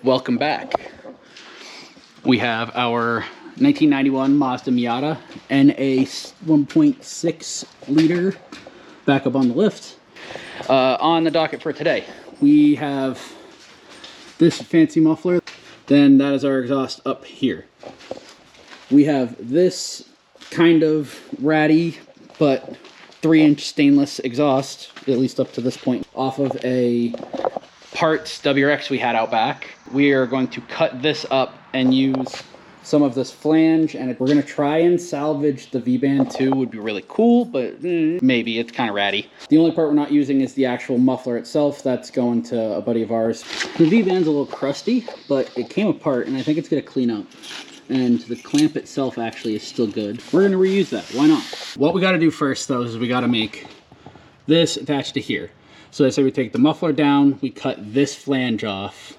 Welcome back. We have our 1991 Mazda Miata NA 1.6 liter back up on the lift. On the docket for today, we have this fancy muffler. Then that is our exhaust up here. We have this kind of ratty but 3-inch stainless exhaust, at least up to this point, off of a parts WRX we had out back. We are going to cut this up and use some of this flange, and we're going to try and salvage the V-band too. Would be really cool, but maybe it's kind of ratty. The only part we're not using is the actual muffler itself. That's going to a buddy of ours. The V-band's a little crusty, but it came apart and I think it's going to clean up. And the clamp itself actually is still good. We're going to reuse that. Why not? What we got to do first though is we got to make this attached to here. So I say we take the muffler down, we cut this flange off.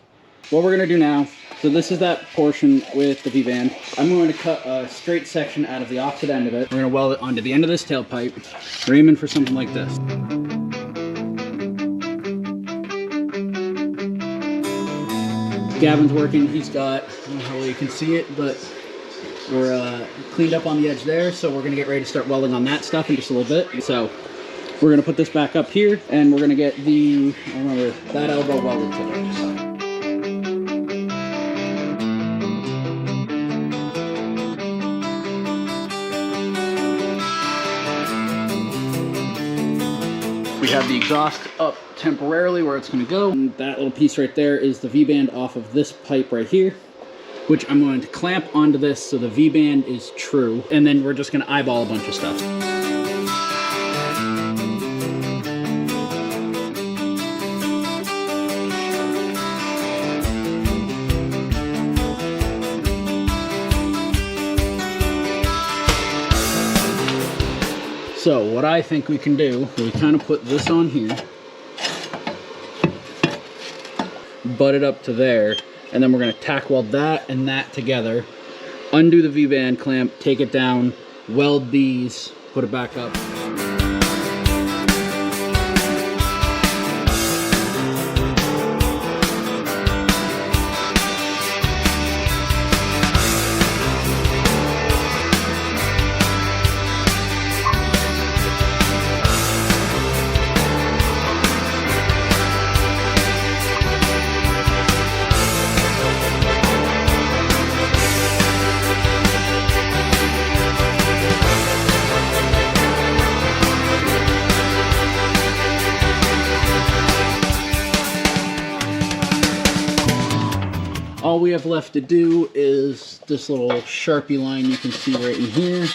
What we're going to do now, so this is that portion with the V-band. I'm going to cut a straight section out of the opposite end of it. We're going to weld it onto the end of this tailpipe. We're aiming for something like this. Gavin's working. He's got, I don't know how well you can see it, but we're cleaned up on the edge there. So we're going to get ready to start welding on that stuff in just a little bit. So we're going to put this back up here and we're going to get the, I remember, that elbow welded to it. We have the exhaust up temporarily where it's going to go. And that little piece right there is the V-band off of this pipe right here, which I'm going to clamp onto this so the V-band is true. And then we're just going to eyeball a bunch of stuff. So what I think we can do, we kind of put this on here, butt it up to there, and then we're going to tack weld that and that together, undo the V-band clamp, take it down, weld these, put it back up. All we have left to do is this little Sharpie line you can see right in here.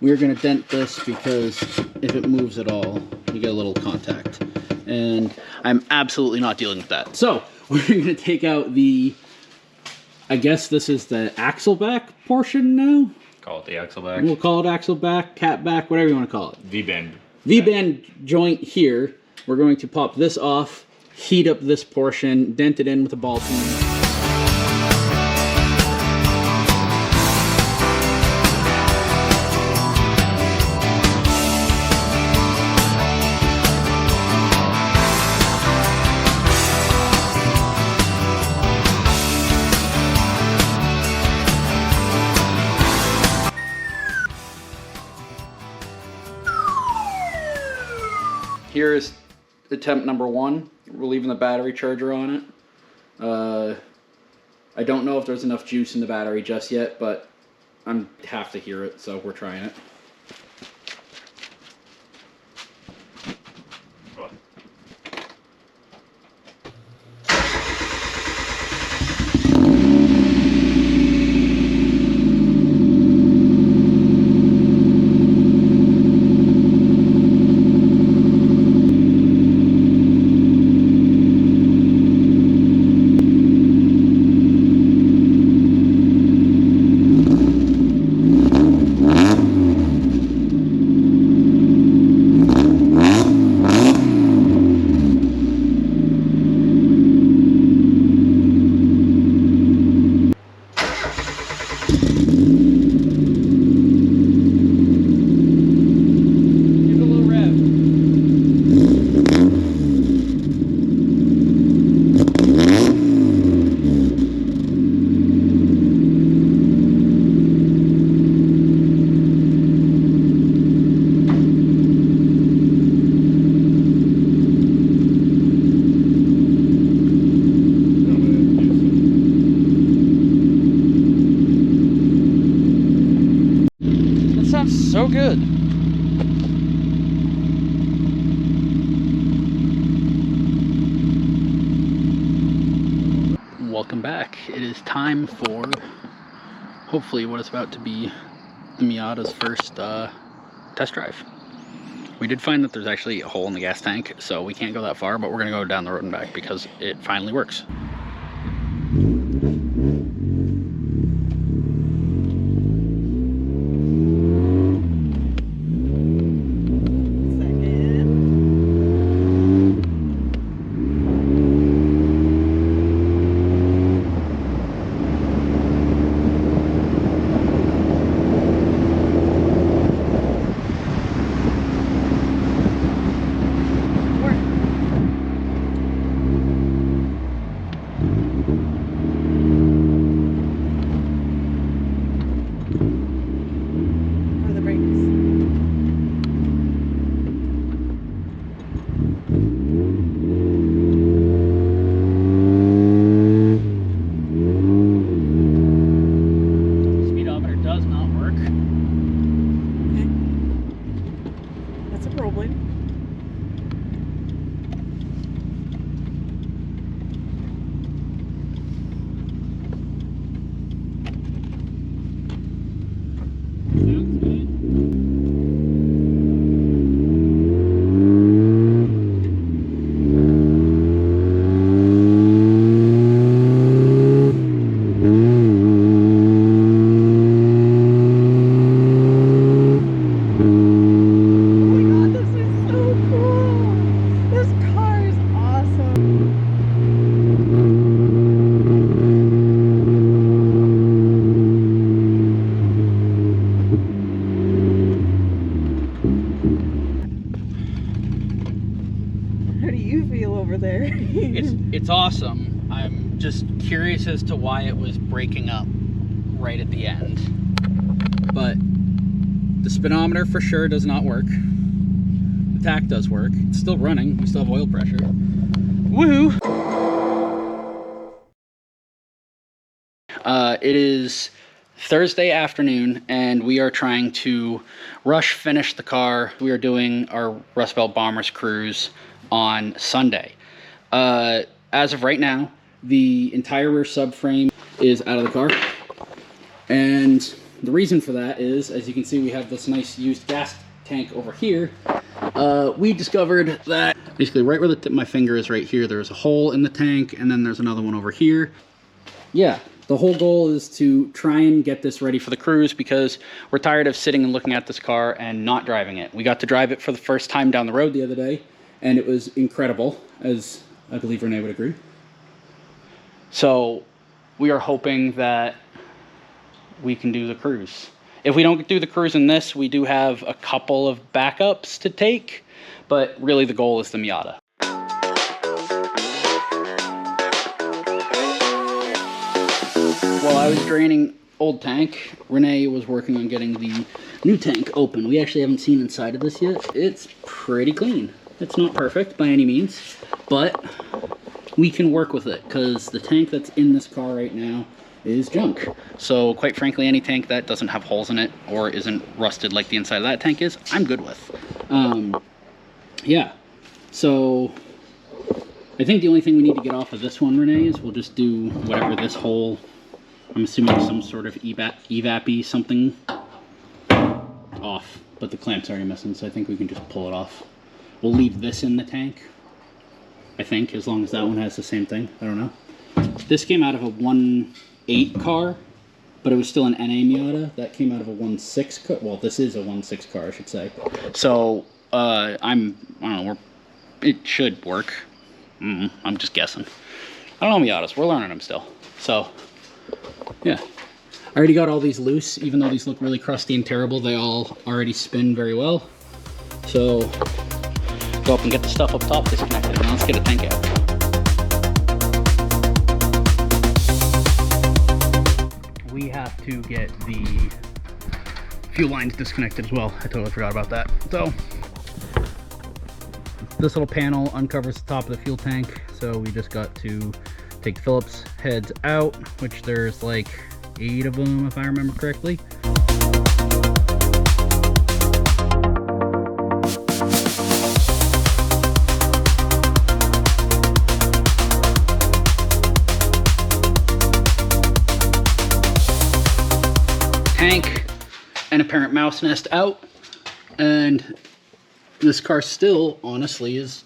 We're going to dent this because if it moves at all, you get a little contact. And I'm absolutely not dealing with that. So we're going to take out the, I guess this is the axle back portion now? Call it the axle back. We'll call it axle back, cat back, whatever you want to call it. V-band. V-band joint here. We're going to pop this off, heat up this portion, dent it in with a ball peen. Here is attempt number 1. We're leaving the battery charger on it. I don't know if there's enough juice in the battery just yet, but I have to hear it, so we're trying it. welcome back. It is time for hopefully what is about to be the Miata's first test drive. We did find that there's actually a hole in the gas tank, so we can't go that far, but we're gonna go down the road and back because it finally works. It's awesome. I'm just curious as to why it was breaking up right at the end. But the speedometer for sure does not work. The tach does work. It's still running. We still have oil pressure. Woohoo! It is Thursday afternoon and we are trying to rush finish the car. We are doing our Rust Belt Bombers cruise on Sunday. As of right now, the entire rear subframe is out of the car. And the reason for that is, as you can see, we have this nice used gas tank over here. We discovered that basically right where the tip of my finger is right here, there's a hole in the tank, and then there's another one over here. Yeah, the whole goal is to try and get this ready for the cruise because we're tired of sitting and looking at this car and not driving it. We got to drive it for the first time down the road the other day, and it was incredible, as I believe Renee would agree. So we are hoping that we can do the cruise. If we don't do the cruise in this, we do have a couple of backups to take, but really the goal is the Miata. While I was draining old tank, Renee was working on getting the new tank open. We actually haven't seen inside of this yet. It's pretty clean. It's not perfect by any means, but we can work with it because the tank that's in this car right now is junk. So quite frankly, any tank that doesn't have holes in it or isn't rusted like the inside of that tank is, I'm good with. Yeah, so I think the only thing we need to get off of this one, Renee, is we'll just do whatever this hole, I'm assuming some sort of evap-y something off, but the clamp's already missing, so I think we can just pull it off. We'll leave this in the tank, I think, as long as that one has the same thing. I don't know. This came out of a 1.8 car, but it was still an NA Miata. That came out of a 1.6 car. Well, this is a 1.6 car, I should say. So, I don't know, it should work. I'm just guessing. I don't know Miatas. We're learning them still. So, yeah. I already got all these loose. Even though these look really crusty and terrible, they all already spin very well. So go up and get the stuff up top disconnected, and let's get a tank out. We have to get the fuel lines disconnected as well. I totally forgot about that. So this little panel uncovers the top of the fuel tank, so we just got to take the Phillips heads out, which there's like 8 of them if I remember correctly. tank and apparent mouse nest out. And this car still, honestly, is,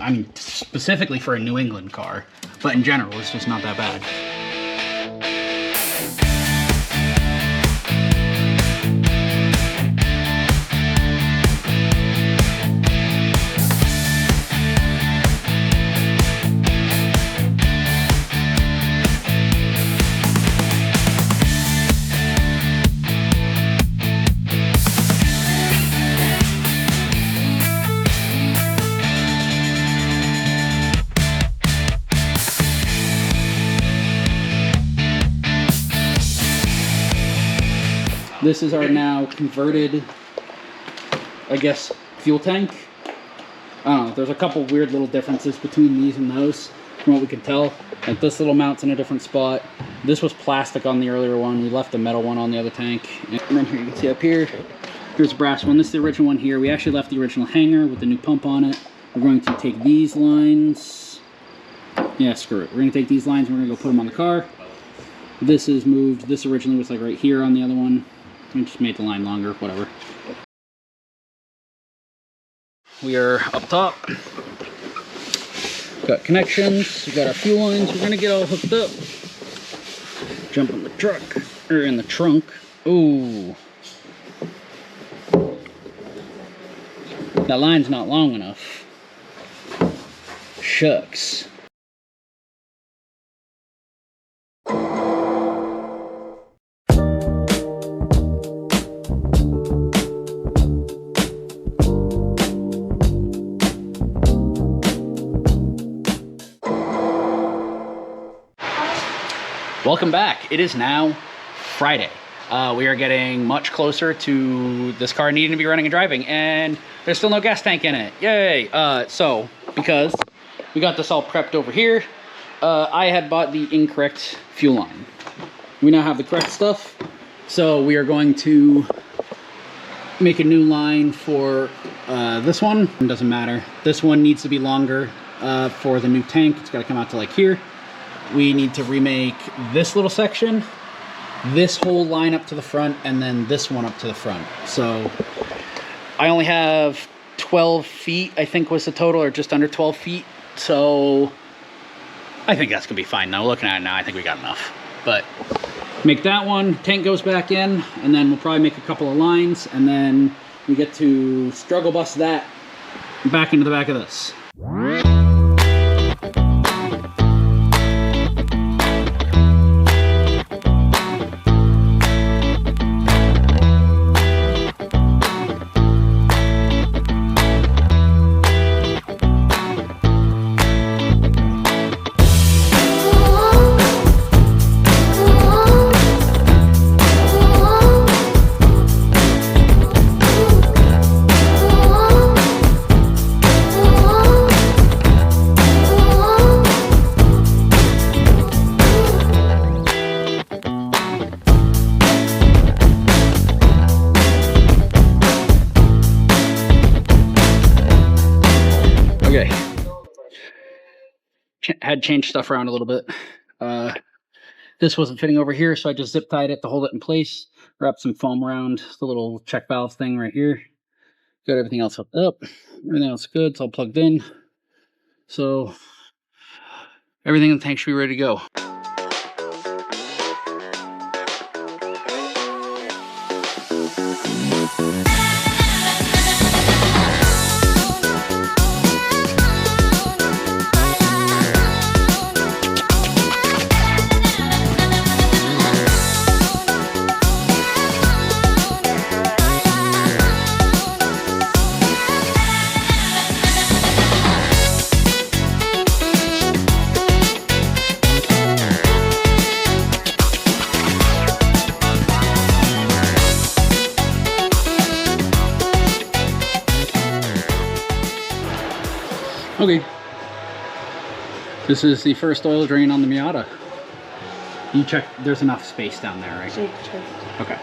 I mean, specifically for a New England car, but in general, it's just not that bad. This is our now converted, I guess, fuel tank. I don't know, there's a couple weird little differences between these and those, from what we can tell. Like this little mount's in a different spot. This was plastic on the earlier one. We left the metal one on the other tank. And then here you can see up here, here's a brass one. This is the original one here. We actually left the original hanger with the new pump on it. We're going to take these lines. Yeah, screw it. We're gonna take these lines and we're gonna go put them on the car. This is moved. This originally was like right here on the other one. We just made the line longer, whatever. We are up top. Got connections, we got our fuel lines. We're gonna get all hooked up. Jump in the truck, or in the trunk. Ooh. That line's not long enough. Shucks. Welcome back. It is now Friday. We are getting much closer to this car needing to be running and driving, and there's still no gas tank in it. Yay! So, because we got this all prepped over here, I had bought the incorrect fuel line. We now have the correct stuff, so we are going to make a new line for this one. It doesn't matter. This one needs to be longer for the new tank. It's got to come out to like here. We need to remake this little section, this whole line up to the front, and then this one up to the front. So I only have 12 feet, I think was the total, or just under 12 feet. So I think that's gonna be fine though. Looking at it now, I think we got enough. But make that one, tank goes back in, and then we'll probably make a couple of lines, and then we get to struggle bus that back into the back of this. Okay, had changed stuff around a little bit. This wasn't fitting over here, so I just zip tied it to hold it in place. Wrapped some foam around the little check valve thing right here. Got everything else hooked up. Everything else good, it's all plugged in. So everything in the tank should be ready to go. Okay, this is the first oil drain on the Miata. You check, there's enough space down there, right? Jake checked. Okay.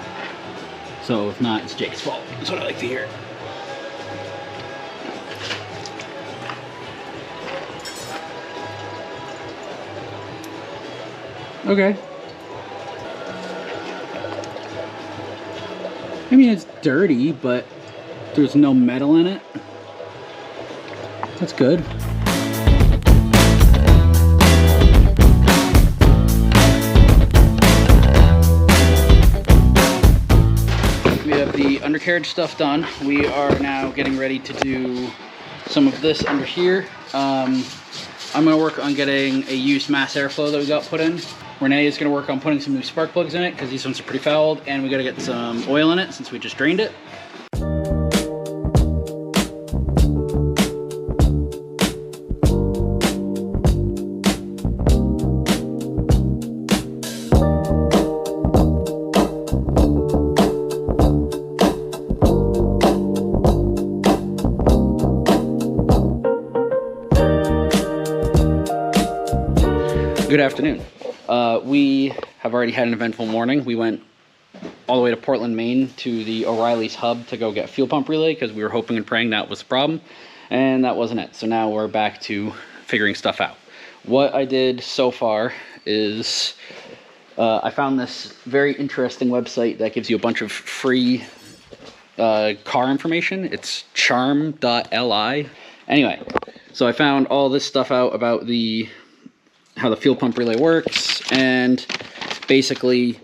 So if not, it's Jake's fault. That's what I like to hear. Okay. I mean, it's dirty, but there's no metal in it. That's good. We have the undercarriage stuff done. We are now getting ready to do some of this under here. I'm gonna work on getting a used mass airflow that we got put in. Renee is gonna work on putting some new spark plugs in it because these ones are pretty fouled, and we gotta get some oil in it since we just drained it. Good afternoon. We have already had an eventful morning. We went all the way to Portland, Maine to the O'Reilly's hub to go get fuel pump relay because we were hoping and praying that was the problem, and that wasn't it. So now we're back to figuring stuff out. What I did so far is I found this very interesting website that gives you a bunch of free car information. It's charm.li. Anyway, so I found all this stuff out about how the fuel pump relay works, and basically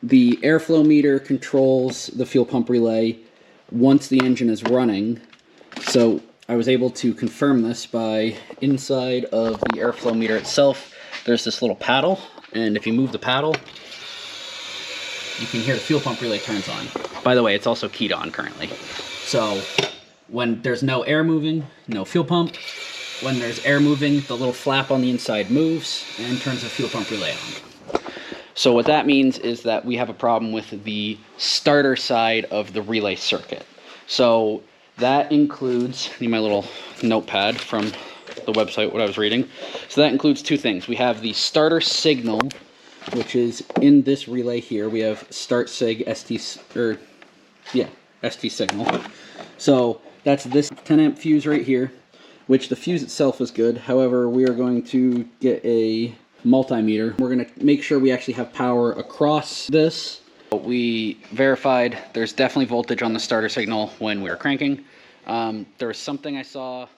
the airflow meter controls the fuel pump relay once the engine is running. So I was able to confirm this by inside of the airflow meter itself. There's this little paddle, and if you move the paddle, you can hear the fuel pump relay turns on. By the way, it's also keyed on currently. So when there's no air moving, no fuel pump. When there's air moving, the little flap on the inside moves and turns the fuel pump relay on. So what that means is that we have a problem with the starter side of the relay circuit. So that includes, I need my little notepad from the website, what I was reading. So that includes two things. We have the starter signal, which is in this relay here. We have start sig ST signal. So that's this 10 amp fuse right here, which the fuse itself is good. However, we are going to get a multimeter. We're going to make sure we actually have power across this. We verified there's definitely voltage on the starter signal when we were cranking. There was something I saw.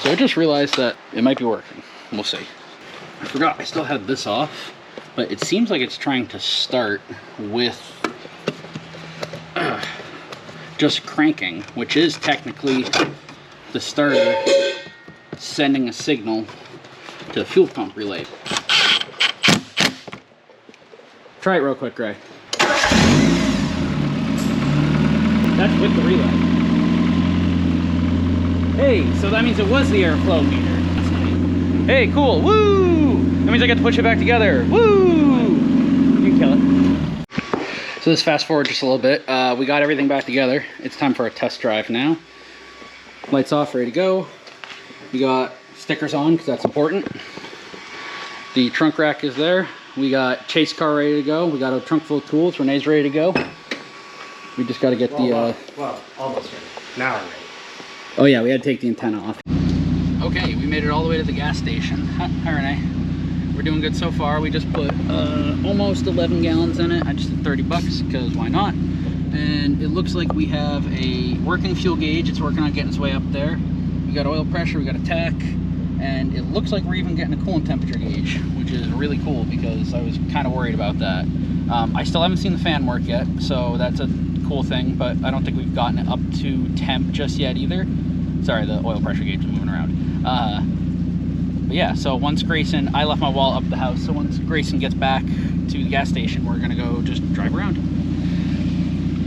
So I just realized that it might be working. We'll see. I forgot I still had this off, but it seems like it's trying to start with just cranking, which is technically the starter sending a signal to the fuel pump relay. Try it real quick, Gray. That's with the relay. Hey, so that means it was the airflow meter. That's nice. Hey, cool. Woo! That means I get to push it back together. Woo! You can kill it. So let's fast forward just a little bit. We got everything back together. It's time for a test drive now. Lights off, ready to go. We got stickers on because that's important. The trunk rack is there. We got chase car ready to go. We got a trunk full of tools. Renee's ready to go. We just got to get well, almost ready. Now I'm ready. Oh yeah, we had to take the antenna off. Okay, we made it all the way to the gas station. Hi Renee. We're doing good so far. We just put almost 11 gallons in it. I just did 30 bucks because why not? And it looks like we have a working fuel gauge. It's working on getting its way up there. We got oil pressure, we got a tach, and it looks like we're even getting a coolant temperature gauge, which is really cool because I was kind of worried about that. I still haven't seen the fan work yet, so that's a cool thing, but I don't think we've gotten it up to temp just yet either. Sorry, the oil pressure gauge is moving around. But yeah, so once Grayson, I left my wall up the house, so once Grayson gets back to the gas station, we're gonna go just drive around.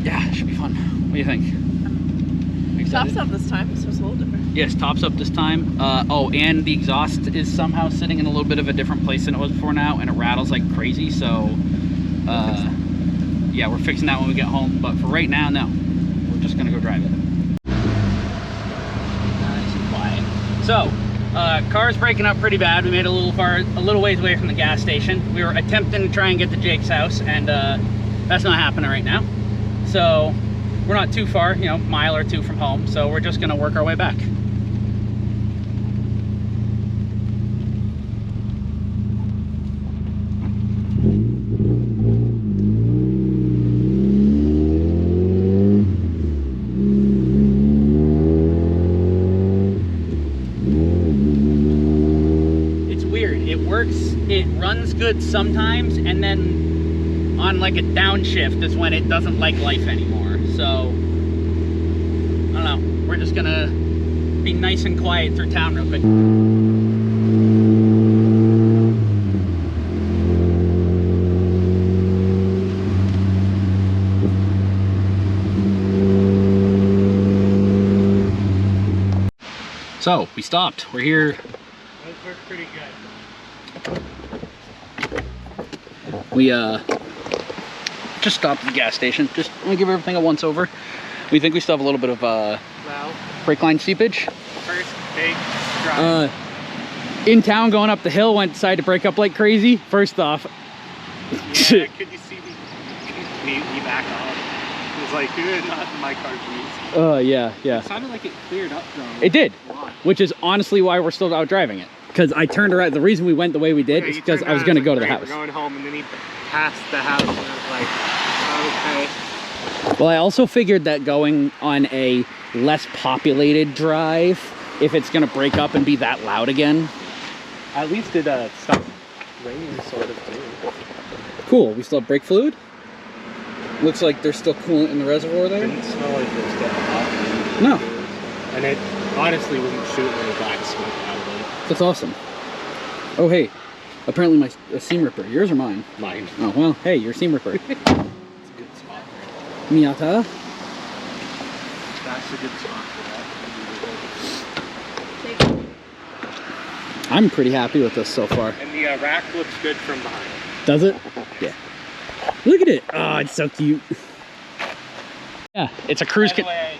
Yeah, it should be fun. What do you think? Tops up this time, so it's a little different. Yes, tops up this time. Oh, and the exhaust is somehow sitting in a little bit of a different place than it was before now, and it rattles like crazy, so yeah, we're fixing that when we get home, but for right now, no. We're just gonna go drive it. Nice and quiet. So, car's breaking up pretty bad. We made a little ways away from the gas station. We were attempting to try and get to Jake's house, and that's not happening right now. So we're not too far, you know, mile or two from home. So we're just gonna work our way back. It runs good sometimes, and then on like a downshift is when it doesn't like life anymore. So I don't know, we're just gonna be nice and quiet through town real quick. So we stopped, we're here. Those work pretty good. We just stopped at the gas station. Just want to give everything a once over. We think we still have a little bit of brake line seepage. First big drive. In town going up the hill, decided to brake up like crazy. First off, yeah, could you see me back off? It was like, not my car, please. yeah. It sounded like it cleared up though. It did, which is honestly why we're still out driving it. Because I turned around, the reason we went the way we did is because I was going to go to the house. We're going home, and then he passed the house, and I was like, okay. Well, I also figured that going on a less populated drive, if it's going to break up and be that loud again. At least it stopped raining, sort of, too. Cool, we still have brake fluid. Looks like there's still coolant in the reservoir there. It didn't smell like it was getting hot. No. And it honestly wasn't shooting any black smoke out of it. That's awesome. Oh, hey. Apparently my seam ripper. Yours or mine? Mine. Oh, well, hey, your seam ripper. It's a good spot. Miata. That's a good spot for that. I'm pretty happy with this so far. And the rack looks good from behind. Does it? Yeah. Look at it. Oh, it's so cute. Yeah, it's a cruise kit. By the way,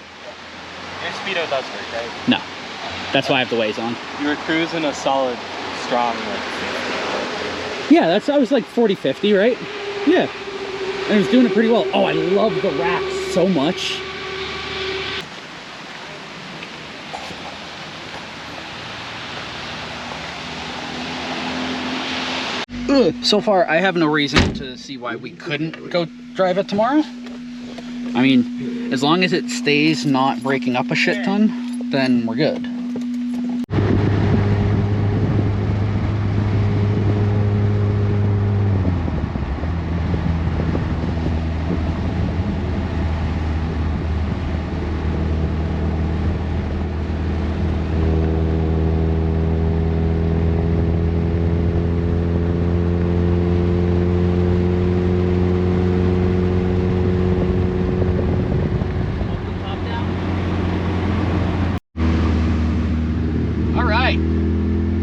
your speedo does work, right? No. That's why I have the ways on. You were cruising a solid, strong, like, yeah, I was like 40, 50, right? Yeah. And it was doing it pretty well. Oh, I love the rack so much. So far, I have no reason to see why we couldn't go drive it tomorrow. I mean, as long as it stays not breaking up a shit ton, then we're good.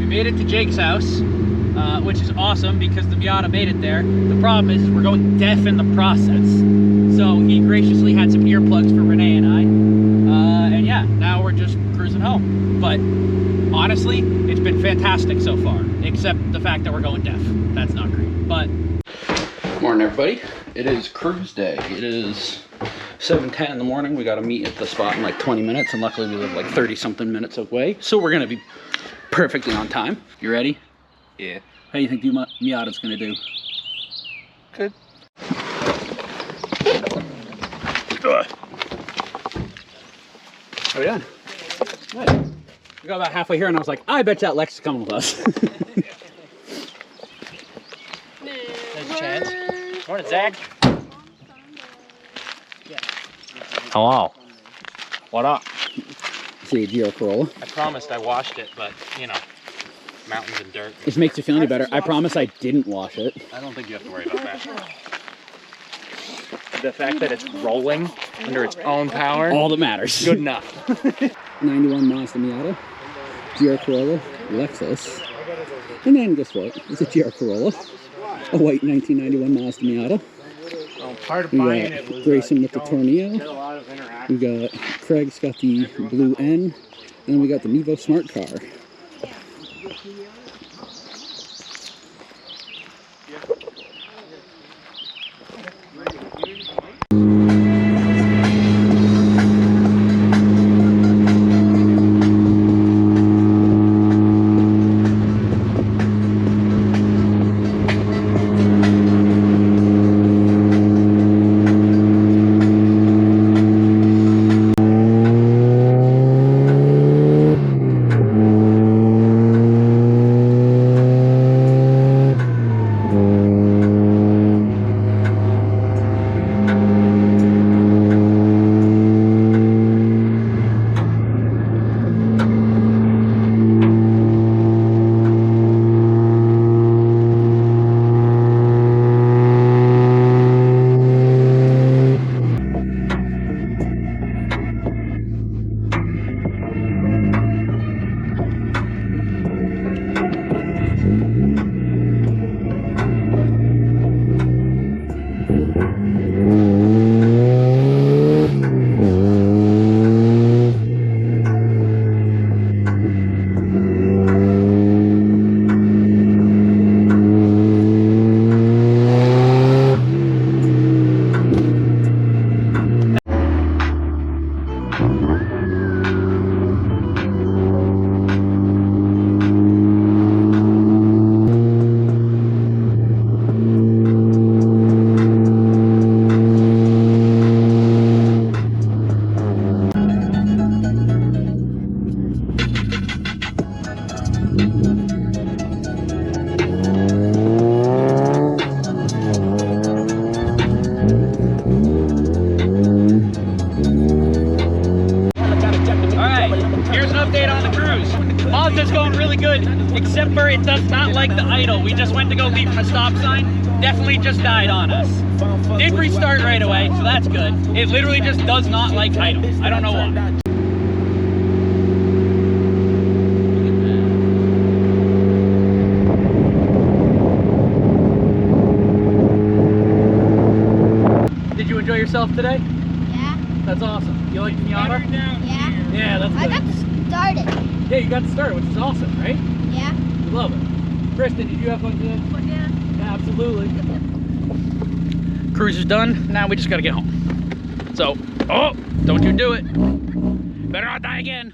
Made it to Jake's house, which is awesome because the Miata made it there. The problem is we're going deaf in the process. So he graciously had some earplugs for Renee and I. And yeah, now we're just cruising home. But honestly, it's been fantastic so far, except the fact that we're going deaf. That's not great, but. Morning, everybody. It is cruise day. It is 7:10 in the morning. We got to meet at the spot in like 20 minutes, and luckily we live like 30-something minutes away. So we're gonna be perfectly on time. You ready? Yeah. How do you think the Miata's gonna do? Good. How we done? Nice. We got about halfway here and I was like, I bet that Lex is coming with us. There's a chance. Morning, Zach. Hello. What up? See a GR Corolla. I promised I washed it, but, you know, mountains and dirt. This makes you feel any better. I promise I didn't wash it. I don't think you have to worry about that. The fact that it's rolling under its own power. All that matters. Good enough. 91 Mazda Miata, GR Corolla, Lexus, and then guess what? It's a GR Corolla, a white 1991 Mazda Miata. Well, part of We buying got it was Grayson with the get Tornado. a lot of interaction. We got Craig's got the blue N, and then we got the Nevo Smart Car. to idle. We just went to go leave him a stop sign. Definitely just died on us. Did restart right away, so that's good. It literally just does not like idle. I don't know why. Did you enjoy yourself today? Yeah. That's awesome. You like the Miata? Yeah. Yeah, that's good. I got to start it. Yeah, you got to start, which is awesome, right? Yeah. You love it. Kristen, did you have fun today? Yeah. Yeah, absolutely. Cruise is done. Now we just gotta get home. So, oh, don't you do it. Better not die again.